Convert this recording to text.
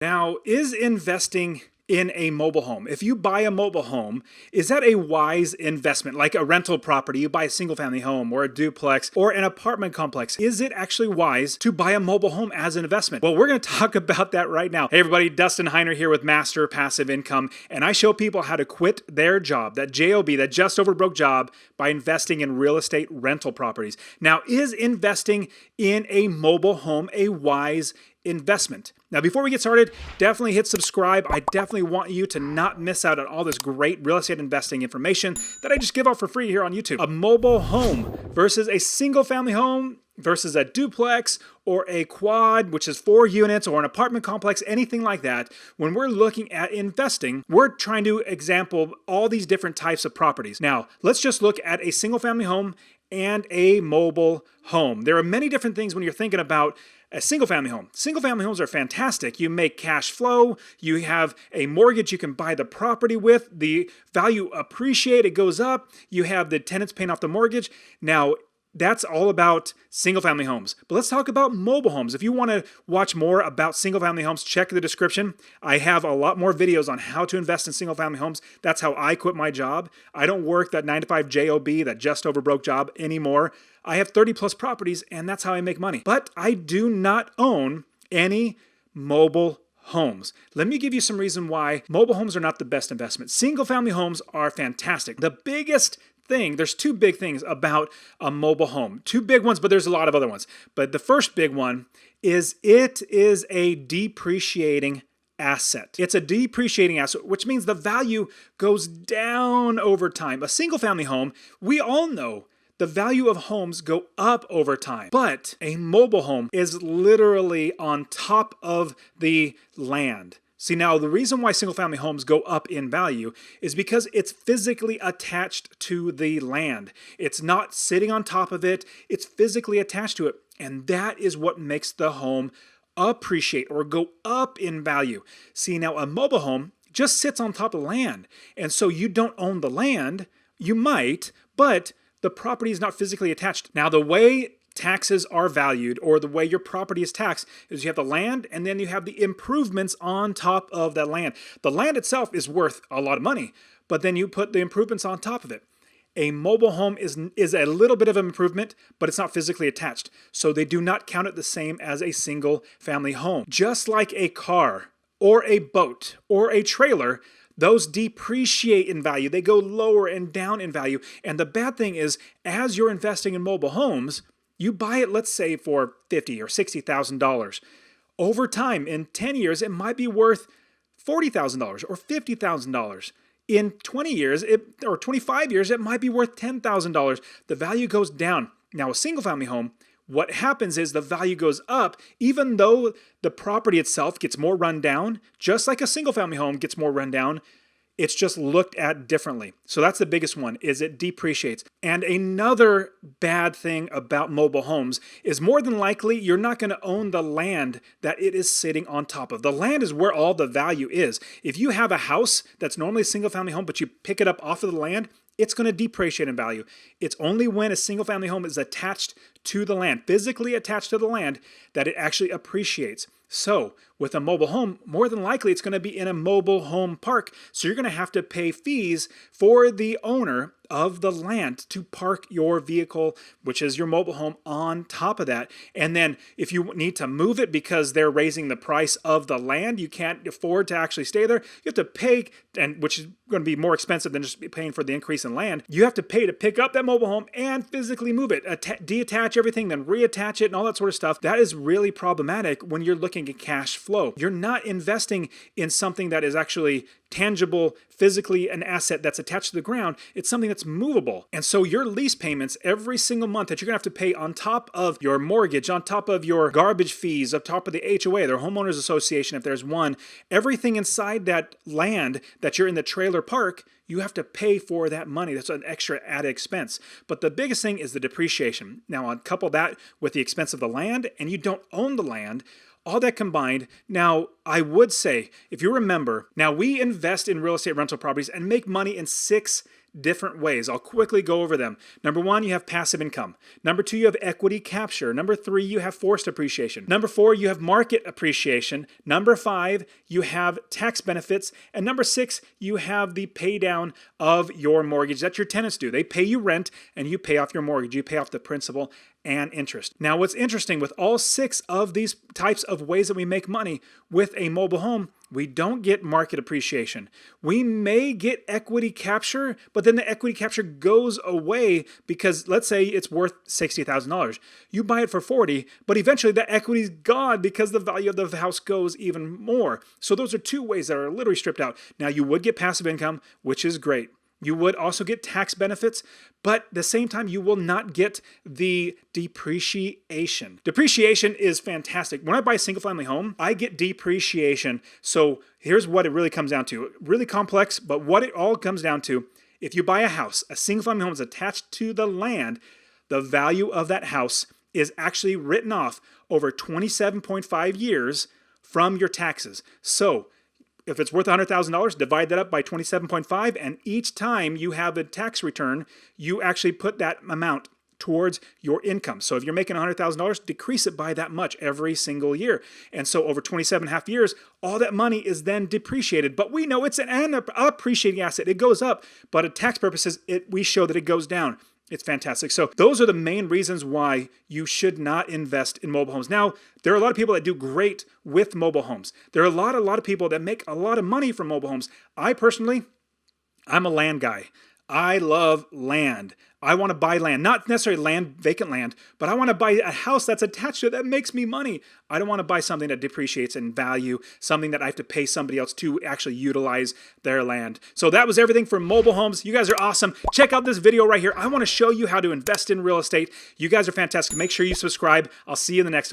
Now, is investing in a mobile home, if you buy a mobile home, is that a wise investment? Like a rental property, you buy a single family home or a duplex or an apartment complex. Is it actually wise to buy a mobile home as an investment? Well, we're going to talk about that right now. Hey everybody, Dustin Heiner here with Master Passive Income, and I show people how to quit their job, that JOB, that just over broke job, by investing in real estate rental properties. Now, is investing in a mobile home a wise investment? Now, before we get started, definitely hit subscribe. I definitely want you to not miss out on all this great real estate investing information that I just give out for free here on YouTube. A mobile home versus a single family home versus a duplex or a quad, which is 4 units, or an apartment complex, anything like that. When we're looking at investing, we're trying to example all these different types of properties. Now, let's just look at a single family home and a mobile home. There are many different things when you're thinking about a single family home. Single family homes are fantastic. You make cash flow. You have a mortgage you can buy the property with. The value appreciates, it goes up. You have the tenants paying off the mortgage. Now, that's all about single family homes. But let's talk about mobile homes. If you want to watch more about single family homes, check the description. I have a lot more videos on how to invest in single family homes. That's how I quit my job. I don't work that 9-to-5 JOB, that just over broke job anymore. I have 30 plus properties, and that's how I make money. But I do not own any mobile homes. Let me give you some reason why mobile homes are not the best investment. Single family homes are fantastic. The biggest thing, there's two big things about a mobile home. Two big ones, but there's a lot of other ones. But the first big one is it is a depreciating asset. It's a depreciating asset, which means the value goes down over time. A single family home, we all know the value of homes go up over time, but a mobile home is literally on top of the land. See, now the reason why single family homes go up in value is because it's physically attached to the land. It's not sitting on top of it, it's physically attached to it. And that is what makes the home appreciate or go up in value. See, now a mobile home just sits on top of land. And so you don't own the land, you might, but the property is not physically attached. Now, the way taxes are valued, or the way your property is taxed, is you have the land and then you have the improvements on top of that land. The land itself is worth a lot of money, but then you put the improvements on top of it. A mobile home is a little bit of an improvement, but it's not physically attached. So they do not count it the same as a single family home. Just like a car or a boat or a trailer, those depreciate in value. They go lower and down in value. And the bad thing is, as you're investing in mobile homes, you buy it, let's say, for $50,000 or $60,000. Over time, in 10 years, it might be worth $40,000 or $50,000. In 20 years or 25 years, it might be worth $10,000. The value goes down. Now, a single family home, what happens is the value goes up, even though the property itself gets more run down, just like a single family home gets more run down. It's just looked at differently. So that's the biggest one, is it depreciates. And another bad thing about mobile homes is more than likely you're not going to own the land that it is sitting on top of. The land is where all the value is. If you have a house that's normally a single family home, but you pick it up off of the land, it's going to depreciate in value. It's only when a single family home is attached to the land, physically attached to the land, that it actually appreciates. So with a mobile home, more than likely it's going to be in a mobile home park. So you're going to have to pay fees for the owner of the land to park your vehicle, which is your mobile home, on top of that. And then if you need to move it because they're raising the price of the land, you can't afford to actually stay there, you have to pay, and which is going to be more expensive than just paying for the increase in land. You have to pay to pick up that mobile home and physically move it, detach everything, then reattach it and all that sort of stuff. That is really problematic when you're looking at cash flow. You're not investing in something that is actually tangible, physically an asset that's attached to the ground. It's something that's movable. And so your lease payments every single month that you're gonna have to pay on top of your mortgage, on top of your garbage fees, on top of the HOA, their homeowners association, if there's one, everything inside that land that you're in the trailer park, you have to pay for that money. That's an extra added expense. But the biggest thing is the depreciation. Now, couple that with the expense of the land, and you don't own the land, all that combined. Now, I would say, if you remember, now we invest in real estate rental properties and make money in 6 different ways. I'll quickly go over them. Number 1, you have passive income. Number 2, you have equity capture. Number 3, you have forced appreciation. Number 4, you have market appreciation. Number 5, you have tax benefits. And number 6, you have the pay down of your mortgage that your tenants do. They pay you rent and you pay off your mortgage. You pay off the principal and interest. Now, what's interesting with all 6 of these types of ways that we make money with a mobile home, we don't get market appreciation. We may get equity capture, but then the equity capture goes away because let's say it's worth $60,000. You buy it for $40,000, but eventually that equity's gone because the value of the house goes even more. So those are 2 ways that are literally stripped out. Now, you would get passive income, which is great. You would also get tax benefits, but at the same time, you will not get the depreciation. Depreciation is fantastic. When I buy a single family home, I get depreciation. So here's what it really comes down to. Really complex, but what it all comes down to, if you buy a house, a single family home is attached to the land, the value of that house is actually written off over 27.5 years from your taxes. So if it's worth $100,000, divide that up by 27.5, and each time you have a tax return, you actually put that amount towards your income. So if you're making $100,000, decrease it by that much every single year. And so over 27.5 years, all that money is then depreciated. But we know it's an appreciating asset. It goes up, but at tax purposes, we show that it goes down. It's fantastic. So those are the main reasons why you should not invest in mobile homes. Now, there are a lot of people that do great with mobile homes. There are a lot of people that make a lot of money from mobile homes. I personally, I'm a land guy. I love land. I want to buy land, not necessarily land, vacant land, but I want to buy a house that's attached to it that makes me money. I don't want to buy something that depreciates in value, something that I have to pay somebody else to actually utilize their land. So that was everything for mobile homes. You guys are awesome. Check out this video right here. I want to show you how to invest in real estate. You guys are fantastic. Make sure you subscribe. I'll see you in the next one.